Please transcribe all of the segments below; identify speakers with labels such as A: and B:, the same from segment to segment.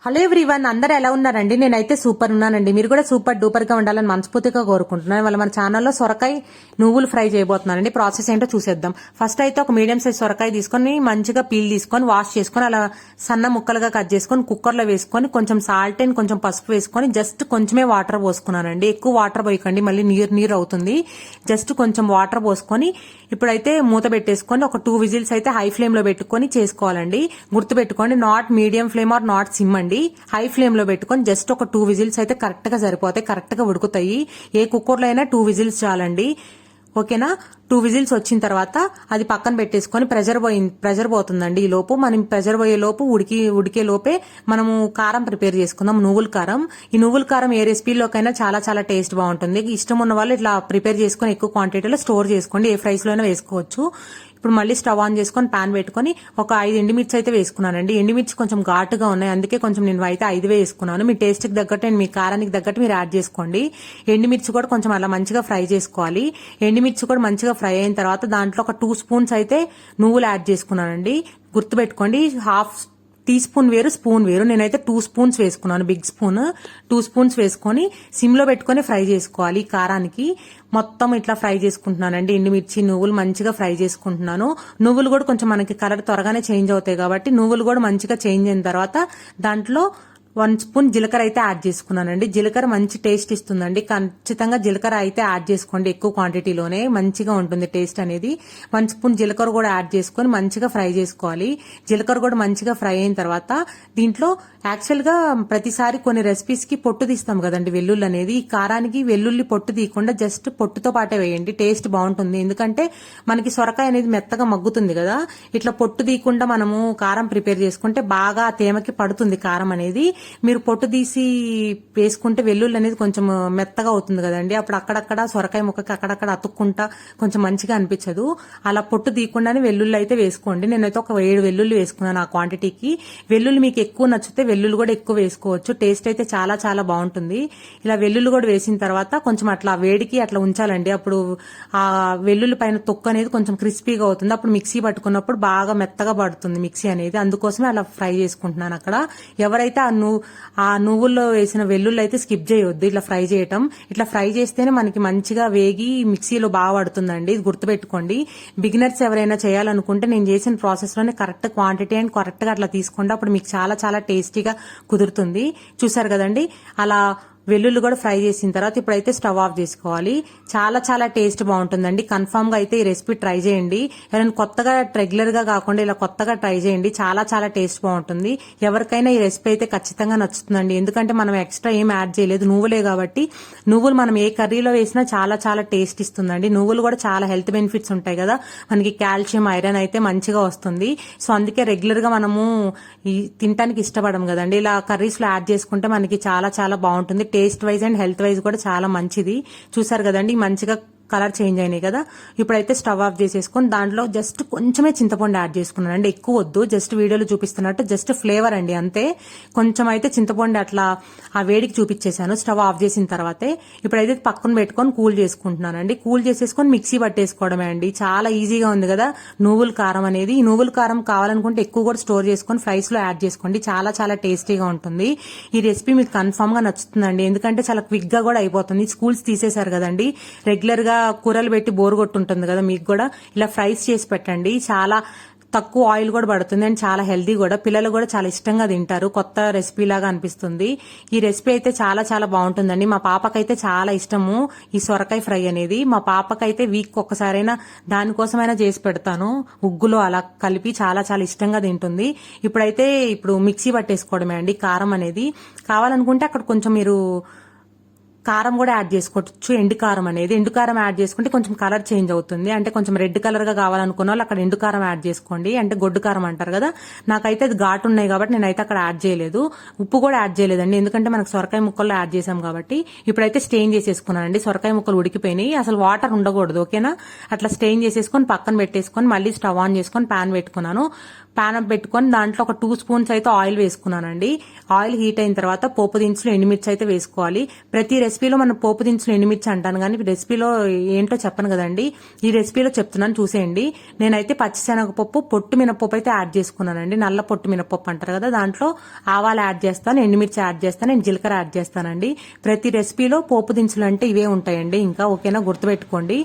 A: Hello everyone, అందరూ ఎలా ఉన్నారండి? నేనైతే సూపర్ ఉన్నానండి. మీరు కూడా సూపర్ డూపర్ గా ఉండాలని మనస్ఫూర్తిగా కోరుకుంటున్నాను. వాళ్ళ మన ఛానల్లో సొరకాయ నువ్వులు ఫ్రై చేయబోతున్నానండి. ప్రాసెస్ ఏంటో చూసేద్దాం. ఫస్ట్ అయితే ఒక మీడియం సైజ్ సొరకాయ తీసుకొని మంచిగా పీల్ తీసుకొని వాష్ చేసుకొని అలా సన్న ముక్కలుగా కట్ చేసుకొని కుక్కర్లో వేసుకొని కొంచెం సాల్ట్ అండ్ కొంచెం పసుపు వేసుకొని జస్ట్ కొంచెమే వాటర్ పోసుకున్నానండి. ఎక్కువ వాటర్ పోయకండి, మళ్ళీ నీరు అవుతుంది. జస్ట్ కొంచెం వాటర్ పోసుకొని ఇప్పుడైతే మూత పెట్టేసుకొని ఒక 2 విజిల్స్ అయితే హై ఫ్లేమ్ లో పెట్టుకొని చేసుకోవాలండి. గుర్తు పెట్టుకోండి, not medium flame or not sim అండి. హై ఫ్లేమ్ లో పెట్టుకొని జస్ట్ ఒక 2 విజిల్స్ అయితే కరెక్ట్ గా సరిపోతాయి, కరెక్ట్ గా ఉడుకుతాయి. ఏ కుక్కర్ లో అయినా 2 విజిల్స్ చాలండి. ఓకేనా? 2 విజిల్స్ వచ్చిన తర్వాత అది పక్కన పెట్టేసుకొని ప్రెజర్ పోతుందండి. ఈ లోపు మనం ప్రెజర్ పోయే లోపు ఉడికే లోపే మనము కారం ప్రిపేర్ చేసుకుందాం. నువ్వుల కారం. ఈ నువ్వుల కారం ఏ రెసిపీలోకైనా చాలా చాలా టేస్ట్ బాగుంటుంది. ఇష్టం ఉన్న వాళ్ళు ఇట్లా ప్రిపేర్ చేసుకొని ఎక్కువ క్వాంటిటీలో స్టోర్ చేసుకోండి. ఏ ఫ్రైస్ లో అయినా వేసుకోవచ్చు. ఇప్పుడు మళ్ళీ స్టవ్ ఆన్ చేసుకొని పాన్ పెట్టుకొని ఒక 5 ఎండుమిర్చి అయితే వేసుకున్నానండి. ఎండుమిర్చి కొంచెం ఘాటుగా ఉన్నాయి, అందుకే కొంచెం నేను అయితే 5 వేసుకున్నాను. మీ టేస్ట్ కి తగ్గట్టు మీ కారానికి తగ్గట్టు మీరు యాడ్ చేసుకోండి. ఎండుమిర్చి కూడా కొంచెం అలా మంచిగా ఫ్రై చేసుకోవాలి. ఎండుమిర్చి కూడా మంచిగా ఫ్రై అయిన తర్వాత దాంట్లో ఒక 2 స్పూన్స్ అయితే నువ్వులు యాడ్ చేసుకున్నానండి. గుర్తుపెట్టుకోండి, హాఫ్ టీ స్పూన్ వేరు, స్పూన్ వేరు. నేనైతే 2 స్పూన్స్ వేసుకున్నాను, బిగ్ స్పూన్. 2 స్పూన్స్ వేసుకొని సిమ్ లో పెట్టుకొని ఫ్రై చేసుకోవాలి. కారానికి మొత్తం ఇట్లా ఫ్రై చేసుకుంటున్నానండి. ఎండుమిర్చి నువ్వులు మంచిగా ఫ్రై చేసుకుంటున్నాను. నువ్వులు కూడా కొంచెం మనకి కలర్ త్వరగానే చేంజ్ అవుతాయి కాబట్టి నువ్వులు కూడా మంచిగా చేంజ్ అయిన తర్వాత దాంట్లో 1 స్పూన్ జీలకర్ర అయితే యాడ్ చేసుకున్నానండి. జీలకర్ర మంచి టేస్ట్ ఇస్తుందండి. ఖచ్చితంగా జీలకర్ర అయితే యాడ్ చేసుకోండి, ఎక్కువ క్వాంటిటీలోనే మంచిగా ఉంటుంది టేస్ట్ అనేది. 1 స్పూన్ జీలకర్ర కూడా యాడ్ చేసుకొని మంచిగా ఫ్రై చేసుకోవాలి. జీలకర్ర కూడా మంచిగా ఫ్రై అయిన తర్వాత దీంట్లో యాక్చువల్ గా ప్రతిసారి కొన్ని రెసిపీస్ కి పొట్టు తీస్తాం కదండి వెల్లుల్లి అనేది. ఈ కారానికి వెల్లుల్లి పొట్టు తీయకుండా జస్ట్ పొట్టుతో పాటే వేయండి, టేస్ట్ బాగుంటుంది. ఎందుకంటే మనకి సొరకాయ అనేది మెత్తగా మగ్గుతుంది కదా. ఇట్లా పొట్టు తీయకుండా మనము కారం ప్రిపేర్ చేసుకుంటే బాగా తేమకి పడుతుంది కారం అనేది. మీరు పొట్టు తీసి వేసుకుంటే వెల్లుల్లి అనేది కొంచెం మెత్తగా అవుతుంది కదండి. అప్పుడు అక్కడక్కడ సొరకాయ ముక్కకి అక్కడక్కడ అతుక్కుంటా కొంచెం మంచిగా అనిపించదు. అలా పొట్టు తీయకుండానే వెల్లుల్లి అయితే వేసుకోండి. నేనైతే ఒక 7 వెల్లుల్లి వేసుకున్నాను ఆ క్వాంటిటీకి. వెల్లుల్లి మీకు ఎక్కువ నచ్చితే వెల్లుల్లి కూడా ఎక్కువ వేసుకోవచ్చు. టేస్ట్ అయితే చాలా చాలా బాగుంటుంది. ఇలా వెల్లుల్లి కూడా వేసిన తర్వాత కొంచెం అట్లా వేడికి అట్లా ఉంచాలండి. అప్పుడు ఆ వెల్లుల్లి పైన తొక్కు అనేది కొంచెం క్రిస్పీగా అవుతుంది. అప్పుడు మిక్సీ పట్టుకున్నప్పుడు బాగా మెత్తగా పడుతుంది మిక్సీ అనేది. అందుకోసమే అలా ఫ్రై చేసుకుంటున్నాను అక్కడ. ఎవరైతే ఆ నువ్వుల్లో వేసిన వెల్లుల్లి అయితే స్కిప్ చేయొద్దు ఇట్లా ఫ్రై చేయటం. ఇట్లా ఫ్రై చేస్తేనే మనకి మంచిగా వేగి మిక్సీలో బాగా పడుతుందండి. ఇది గుర్తుపెట్టుకోండి. బిగినర్స్ ఎవరైనా చేయాలనుకుంటే నేను చేసిన ప్రాసెస్ లోనే కరెక్ట్ క్వాంటిటీ అండ్ కరెక్ట్ గా అట్లా తీసుకోండి. అప్పుడు మీకు చాలా చాలా టేస్టీగా కుదురుతుంది. చూసారు కదండి, అలా వెల్లుల్లి కూడా ఫ్రై చేసిన తర్వాత ఇప్పుడైతే స్టవ్ ఆఫ్ చేసుకోవాలి. చాలా చాలా టేస్ట్ బాగుంటుందండి. కన్ఫర్మ్ గా అయితే ఈ రెసిపీ ట్రై చేయండి. ఎవరైనా కొత్తగా రెగ్యులర్ గా కాకుండా ఇలా కొత్తగా ట్రై చేయండి. చాలా చాలా టేస్ట్ బాగుంటుంది. ఎవరికైనా ఈ రెసిపీ అయితే ఖచ్చితంగా నచ్చుతుందండి. ఎందుకంటే మనం ఎక్స్ట్రా ఏం యాడ్ చేయలేదు, నువ్వులే కాబట్టి. నువ్వులు మనం ఏ కర్రీలో వేసినా చాలా చాలా టేస్ట్ ఇస్తుందండి. నువ్వులు కూడా చాలా హెల్త్ బెనిఫిట్స్ ఉంటాయి కదా. మనకి కాల్షియం, ఐరన్ అయితే మంచిగా వస్తుంది. సో అందుకే రెగ్యులర్ గా మనము తినడానికి ఇష్టపడం కదండి. ఇలా కర్రీస్ లో యాడ్ చేసుకుంటే మనకి చాలా చాలా బాగుంటుంది. Taste wise and health wise కూడా చాలా మంచిది. చూసారు కదండి, మంచిగా కలర్ చేంజ్ అయినాయి కదా. ఇప్పుడైతే స్టవ్ ఆఫ్ చేసేసుకొని దాంట్లో జస్ట్ కొంచెమే చింతపండు యాడ్ చేసుకున్నాను అండి. ఎక్కువ వద్దు, జస్ట్ వీడియోలో చూపిస్తున్నట్టు జస్ట్ ఫ్లేవర్ అండి, అంతే. కొంచెం అయితే చింతపండు అట్లా ఆ వేడికి చూపించేశాను స్టవ్ ఆఫ్ చేసిన తర్వాతే. ఇప్పుడైతే పక్కన పెట్టుకొని కూల్ చేసుకుంటున్నానండి. కూల్ చేసేసుకొని మిక్సీ పట్టేసుకోవడమే అండి. చాలా ఈజీగా ఉంది కదా నువ్వుల కారం అనేది. ఈ నువ్వుల కారం కావాలనుకుంటే ఎక్కువ కూడా స్టోర్ చేసుకొని ఫ్రైస్ లో యాడ్ చేసుకోండి. చాలా చాలా టేస్టీగా ఉంటుంది. ఈ రెసిపీ మీకు కన్ఫర్మ్ గా నచ్చుతుందండి. ఎందుకంటే చాలా క్విక్ గా కూడా అయిపోతుంది. స్కూల్స్ తీసేశారు కదండి. రెగ్యులర్ గా కూరలు పెట్టి బోర్ కొట్టుంటుంది కదా మీకు కూడా. ఇలా ఫ్రైస్ చేసి పెట్టండి. చాలా తక్కువ ఆయిల్ కూడా పడుతుంది అండ్ చాలా హెల్దీ కూడా. పిల్లలు కూడా చాలా ఇష్టంగా తింటారు. కొత్త రెసిపీ లాగా అనిపిస్తుంది. ఈ రెసిపీ అయితే చాలా చాలా బాగుంటుందండి. మా పాపకైతే చాలా ఇష్టము ఈ సొరకాయ ఫ్రై అనేది. మా పాపకైతే వీక్ ఒక్కసారైనా దానికోసమైనా చేసి పెడతాను. ఉగ్గులో అలా కలిపి చాలా చాలా ఇష్టంగా తింటుంది. ఇప్పుడు మిక్సీ పట్టేసుకోవడమే అండి కారం అనేది. కావాలనుకుంటే అక్కడ కొంచెం మీరు కారం కూడా యాడ్ చేసుకోవచ్చు. ఎండు కారం అనేది, ఎండు కారం యాడ్ చేసుకుంటే కొంచెం కలర్ చేంజ్ అవుతుంది. అంటే కొంచెం రెడ్ కలర్ గా కావాలనుకున్న వాళ్ళు అక్కడ ఎండు కారం యాడ్ చేసుకోండి. అంటే గొడ్డు కారం అంటారు కదా. నాకైతే అది ఘాటు ఉన్నాయి కాబట్టి నేనైతే అక్కడ యాడ్ చేయలేదు. ఉప్పు కూడా యాడ్ చేయలేదండి, ఎందుకంటే మనకు సొరకాయ ముక్కల్లో యాడ్ చేసాం కాబట్టి. ఇప్పుడైతే స్టెయిన్ చేసేసుకున్నానండి. సొరకాయ ముక్కలు ఉడికిపోయినాయి, అసలు వాటర్ ఉండకూడదు. ఓకేనా? అట్లా స్టెయిన్ చేసేసుకొని పక్కన పెట్టేసుకొని మళ్ళీ స్టవ్ ఆన్ చేసుకొని పాన్ పెట్టుకున్నాను. ప్యాన్ పెట్టుకొని దాంట్లో ఒక 2 స్పూన్స్ అయితే ఆయిల్ వేసుకున్నానండి. ఆయిల్ హీట్ అయిన తర్వాత పోపు దినుసులు ఎండుమిర్చి అయితే వేసుకోవాలి. ప్రతి రెసిపీలో మనం పోపు దినుసులు ఎండుమిర్చి అంటాను కానీ రెసిపీలో ఏంటో చెప్పను కదండి, ఈ రెసిపీలో చెప్తున్నాను చూసేయండి. నేనైతే పచ్చిశనగపప్పు, పొట్టు మినపప్పు అయితే యాడ్ చేసుకున్నానండి. నల్ల పొట్టు మినపప్పు అంటారు కదా, దాంట్లో ఆవాలు యాడ్ చేస్తాను, ఎండుమిర్చి యాడ్ చేస్తాను, నేను జీలకర్ర యాడ్ చేస్తానండి. ప్రతి రెసిపీలో పోపు దినుసులు అంటే ఇవే ఉంటాయండి. ఇంకా ఓకేనా, గుర్తుపెట్టుకోండి.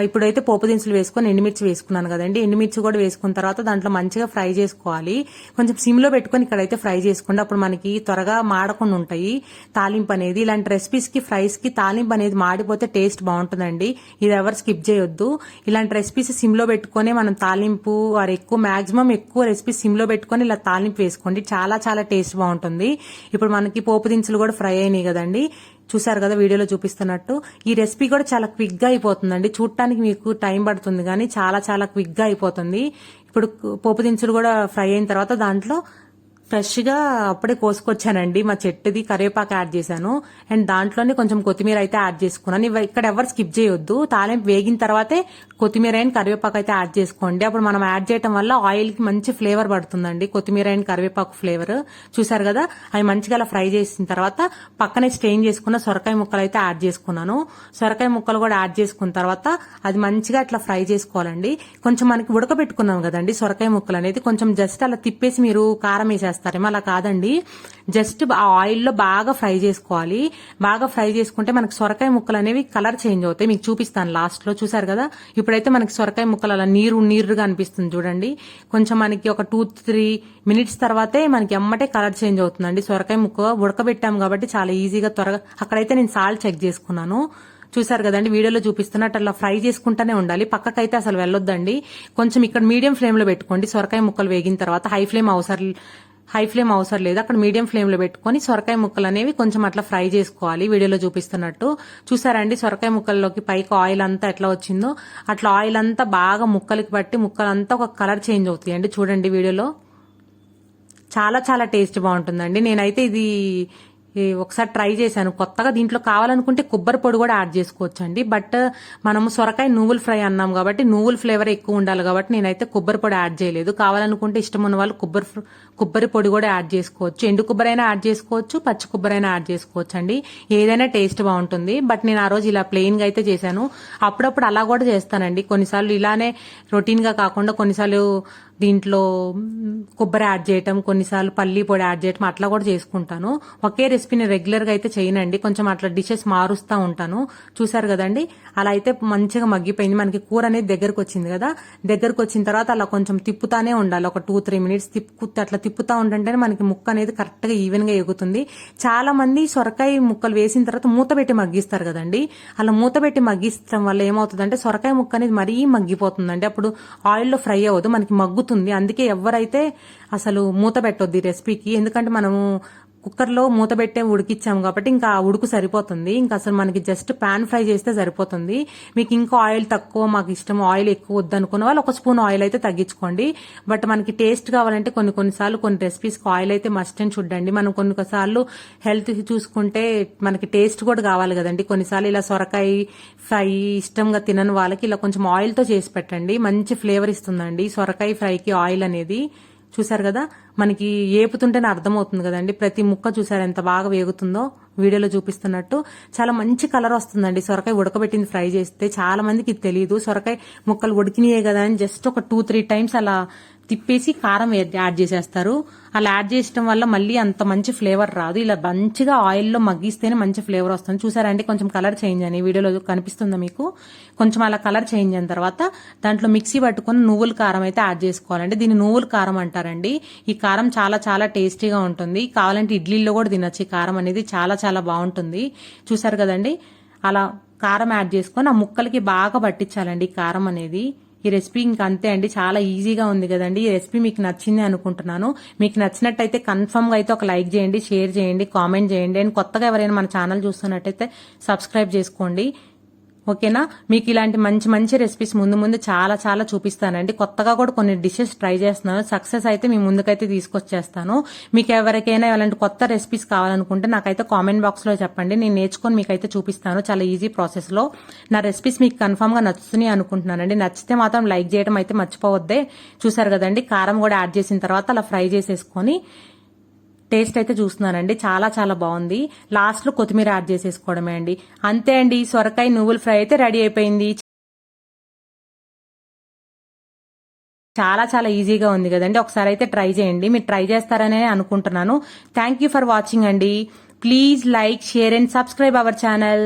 A: ఇప్పుడైతే పోపు దినుసులు వేసుకొని ఎండుమిర్చి వేసుకున్నాను కదండి. ఎండుమిర్చి కూడా వేసుకున్న తర్వాత దాంట్లో మంచిగా ఫ్రై చేసుకోవాలి. కొంచెం సిమ్ లో పెట్టుకొని ఇక్కడైతే ఫ్రై చేసుకోండి. అప్పుడు మనకి త్వరగా మాడకుండా ఉంటాయి తాలింపు అనేది. ఇలాంటి రెసిపీస్ కి, ఫ్రైస్ కి తాలింపు అనేది మాడిపోతే టేస్ట్ బాగుంటుందండి. ఇది ఎవరు స్కిప్ చేయొద్దు. ఇలాంటి రెసిపీస్ సిమ్ లో పెట్టుకొని మనం తాలింపు మాక్సిమం ఎక్కువ రెసిపీస్ సిమ్ లో పెట్టుకొని ఇలా తాలింపు వేసుకోండి. చాలా చాలా టేస్ట్ బాగుంటుంది. ఇప్పుడు మనకి పోపు దినుసులు కూడా ఫ్రై అయినాయి కదండి, చూసారు కదా వీడియోలో చూపిస్తున్నట్టు. ఈ రెసిపీ కూడా చాలా క్విక్ గా అయిపోతుందండి. చూడటానికి మీకు టైం పడుతుంది కానీ చాలా చాలా క్విక్ గా అయిపోతుంది. ఇప్పుడు పోపు దినుసులు కూడా ఫ్రై అయిన తర్వాత దాంట్లో ఫ్రెష్ గా అప్పుడే కోసుకొచ్చానండి మా చెట్టుది కరివేపాకు యాడ్ చేశాను. అండ్ దాంట్లోనే కొంచెం కొత్తిమీర అయితే యాడ్ చేసుకున్నాను. ఇక్కడ ఎవరు స్కిప్ చేయొద్దు. తాలింపు వేగిన తర్వాతే కొత్తిమీర అండ్ కరివేపాకు అయితే యాడ్ చేసుకోండి. అప్పుడు మనం యాడ్ చేయడం వల్ల ఆయిల్ కి మంచి ఫ్లేవర్ పడుతుందండి, కొత్తిమీర అండ్ కరివేపాకు ఫ్లేవర్. చూసారు కదా, అవి మంచిగా అలా ఫ్రై చేసిన తర్వాత పక్కనే స్ట్రెయిన్ చేసుకున్న సొరకాయ ముక్కలు అయితే యాడ్ చేసుకున్నాను. సొరకాయ ముక్కలు కూడా యాడ్ చేసుకున్న తర్వాత అది మంచిగా అట్లా ఫ్రై చేసుకోవాలండి. కొంచెం మనకి ఉడకబెట్టుకున్నాం కదండి సొరకాయ ముక్కలు అనేది, కొంచెం జస్ట్ అలా తిప్పేసి మీరు కారం వేసేస్తారేమో, అలా కాదండి. జస్ట్ ఆ ఆయిల్లో బాగా ఫ్రై చేసుకోవాలి. బాగా ఫ్రై చేసుకుంటే మనకి సొరకాయ ముక్కలు అనేవి కలర్ చేంజ్ అవుతాయి. మీకు చూపిస్తాను లాస్ట్ లో. చూసారు కదా, ఇప్పుడైతే మనకి సొరకాయ ముక్కలు అలా నీరుగా అనిపిస్తుంది చూడండి. కొంచెం మనకి ఒక 2-3 మినిట్స్ తర్వాతే మనకి ఎమ్మటే కలర్ చేంజ్ అవుతుందండి. సొరకాయ ముక్క ఉడకబెట్టాం కాబట్టి చాలా ఈజీగా త్వరగా. అక్కడైతే నేను సాల్ట్ చెక్ చేసుకున్నాను. చూసారు కదండి, వీడియోలో చూపిస్తున్నట్టు అలా ఫ్రై చేసుకుంటూనే ఉండాలి. పక్కకైతే అసలు వెళ్ళొద్దండి. కొంచెం ఇక్కడ మీడియం ఫ్లేమ్ లో పెట్టుకోండి. సొరకాయ ముక్కలు వేగిన తర్వాత హై ఫ్లేమ్ అవసరం లేదు. అక్కడ మీడియం ఫ్లేమ్ లో పెట్టుకొని సొరకాయ ముక్కలు అనేవి కొంచెం అట్లా ఫ్రై చేసుకోవాలి వీడియోలో చూపిస్తున్నట్టు. చూసారండి సొరకాయ ముక్కల్లోకి పైకి ఆయిల్ అంతా ఎట్లా వచ్చిందో, అట్లా ఆయిల్ అంతా బాగా ముక్కలకి బట్టి ముక్కలంతా ఒక కలర్ చేంజ్ అవుతాయండి. చూడండి వీడియోలో చాలా చాలా టేస్ట్ బాగుంటుందండి. నేనైతే ఇది ఒకసారి ట్రై చేశాను కొత్తగా. దీంట్లో కావాలనుకుంటే కొబ్బరి పొడి కూడా యాడ్ చేసుకోవచ్చు అండి. బట్ మనము సొరకాయ నువ్వుల ఫ్రై అన్నాం కాబట్టి నువ్వుల ఫ్లేవర్ ఎక్కువ ఉండాలి కాబట్టి నేనైతే కొబ్బరి పొడి యాడ్ చేయలేదు. కావాలనుకుంటే ఇష్టం ఉన్న వాళ్ళు కొబ్బరి పొడి కూడా యాడ్ చేసుకోవచ్చు. ఎండు కొబ్బరి అయినా యాడ్ చేసుకోవచ్చు, పచ్చి కొబ్బరి అయినా యాడ్ చేసుకోవచ్చు అండి. ఏదైనా టేస్ట్ బాగుంటుంది. బట్ నేను ఆ రోజు ఇలా ప్లెయిన్ గా అయితే చేశాను. అప్పుడప్పుడు అలా కూడా చేస్తానండి. కొన్నిసార్లు ఇలానే రొటీన్ గా కాకుండా కొన్నిసార్లు దీంట్లో కొబ్బరి యాడ్ చేయటం, కొన్నిసార్లు పల్లి పొడి యాడ్ చేయటం అట్లా కూడా చేసుకుంటాను. ఒకే రెసిపీని రెగ్యులర్ గా అయితే చేయనండి. కొంచెం అట్లా డిషెస్ మారుస్తూ ఉంటాను. చూసారు కదండి, అలా అయితే మంచిగా మగ్గిపోయింది. మనకి కూర అనేది దగ్గరకు వచ్చింది కదా. దగ్గరకు వచ్చిన తర్వాత అలా కొంచెం తిప్పుతానే ఉండాలి. ఒక 2-3 మినిట్స్ అట్లా తిప్పుతా ఉంటుంటేనే మనకి ముక్క అనేది కరెక్ట్ గా ఈవెన్ గా ఎగుతుంది. చాలా మంది సొరకాయ ముక్కలు వేసిన తర్వాత మూత పెట్టి మగ్గిస్తారు కదండి. అలా మూత పెట్టి మగ్గించడం వల్ల ఏమవుతుందంటే సొరకాయ ముక్క అనేది మరీ మగ్గిపోతుందండి. అప్పుడు ఆయిల్లో ఫ్రై అవ్వదు, మనకి మగ్గుతుంది. అందుకే ఎవరైతే అసలు మూత పెట్టొద్దు ఈ రెసిపీకి. ఎందుకంటే మనము కుక్కర్లో మూత పెట్టే ఉడికిచ్చాము కాబట్టి ఇంకా ఉడుకు సరిపోతుంది. ఇంకా అసలు మనకి జస్ట్ పాన్ ఫ్రై చేస్తే సరిపోతుంది. మీకు ఇంకా ఆయిల్ తక్కువ, మాకు ఇష్టం ఆయిల్ ఎక్కువ వద్దనుకున్న వాళ్ళు 1 స్పూన్ ఆయిల్ అయితే తగ్గించుకోండి. బట్ మనకి టేస్ట్ కావాలంటే కొన్నిసార్లు కొన్ని రెసిపీస్కి ఆయిల్ అయితే మస్ట్ అండ్ చూడండి. మనం కొన్నిసార్లు హెల్త్ చూసుకుంటే మనకి టేస్ట్ కూడా కావాలి కదండి. కొన్నిసార్లు ఇలా సొరకాయ ఫ్రై ఇష్టంగా తినని వాళ్ళకి ఇలా కొంచెం ఆయిల్తో చేసి పెట్టండి, మంచి ఫ్లేవర్ ఇస్తుందండి సొరకాయ ఫ్రైకి ఆయిల్ అనేది. చూసారు కదా, మనకి ఏపుతుంటేనే అర్థమవుతుంది కదండి. ప్రతి ముక్క చూసారు ఎంత బాగా వేగుతుందో వీడియోలో చూపిస్తున్నట్టు. చాలా మంచి కలర్ వస్తుందండి సొరకాయ ఉడకబెట్టింది ఫ్రై చేస్తే. చాలా మందికి ఇది తెలియదు. సొరకాయ ముక్కలు ఉడికినాయే కదా అని జస్ట్ ఒక 2-3 టైమ్స్ అలా తిప్పేసి కారం యాడ్ చేసేస్తారు. అలా యాడ్ చేయడం వల్ల మళ్ళీ అంత మంచి ఫ్లేవర్ రాదు. ఇలా మంచిగా ఆయిల్లో మగ్గిస్తేనే మంచి ఫ్లేవర్ వస్తుంది. చూసారంటే కొంచెం కలర్ చేంజ్ అని వీడియోలో కనిపిస్తుందా మీకు. కొంచెం అలా కలర్ చేంజ్ అయిన తర్వాత దాంట్లో మిక్సీ పట్టుకుని నువ్వుల కారం అయితే యాడ్ చేసుకోవాలండి. దీన్ని నువ్వుల కారం అంటారండి. ఈ కారం చాలా చాలా టేస్టీగా ఉంటుంది. కావాలంటే ఇడ్లీలో కూడా తినొచ్చు. ఈ కారం అనేది చాలా చాలా బాగుంటుంది. చూసారు కదండి, అలా కారం యాడ్ చేసుకొని ఆ ముక్కలకి బాగా పట్టించాలండి ఈ కారం అనేది. ఈ రెసిపీ ఇంకా అంతే అండి, చాలా ఈజీగా ఉంది కదండి. ఈ రెసిపీ మీకు నచ్చింది అనుకుంటున్నాను. మీకు నచ్చినట్టయితే కన్ఫర్మ్ గా అయితే ఒక లైక్ చేయండి, షేర్ చేయండి, కామెంట్ చేయండి. అండ్ కొత్తగా ఎవరైనా మన ఛానల్ చూస్తున్నట్టయితే సబ్స్క్రైబ్ చేసుకోండి. ఓకేనా? మీకు ఇలాంటి మంచి మంచి రెసిపీస్ ముందు ముందు చాలా చాలా చూపిస్తానండి. కొత్తగా కూడా కొన్ని డిషెస్ ట్రై చేస్తున్నాను. సక్సెస్ అయితే మీ ముందుకైతే తీసుకొచ్చేస్తాను. మీకు ఎవరికైనా ఇలాంటి కొత్త రెసిపీస్ కావాలనుకుంటే నాకైతే కామెంట్ బాక్స్ లో చెప్పండి. నేను నేర్చుకొని మీకైతే చూపిస్తాను చాలా ఈజీ ప్రాసెస్ లో. నా రెసిపీస్ మీకు కన్ఫర్మ్ గా నచ్చుతున్నాయి అనుకుంటున్నానండి. నచ్చితే మాత్రం లైక్ చేయడం అయితే మర్చిపోవద్దే. చూసారు కదండి, కారం కూడా యాడ్ చేసిన తర్వాత అలా ఫ్రై చేసేసుకొని టేస్ట్ అయితే చూస్తున్నానండి. చాలా చాలా బాగుంది. లాస్ట్ లో కొత్తిమీర యాడ్ చేసేసుకోవడమే అండి. అంతే అండి, సొరకాయ నువ్వుల ఫ్రై అయితే రెడీ అయిపోయింది. చాలా చాలా ఈజీగా ఉంది కదండి. ఒకసారి అయితే ట్రై చేయండి. మీరు ట్రై చేస్తారనే అనుకుంటున్నాను. థ్యాంక్ యూ ఫర్ వాచింగ్ అండి. Please like, share and subscribe our channel.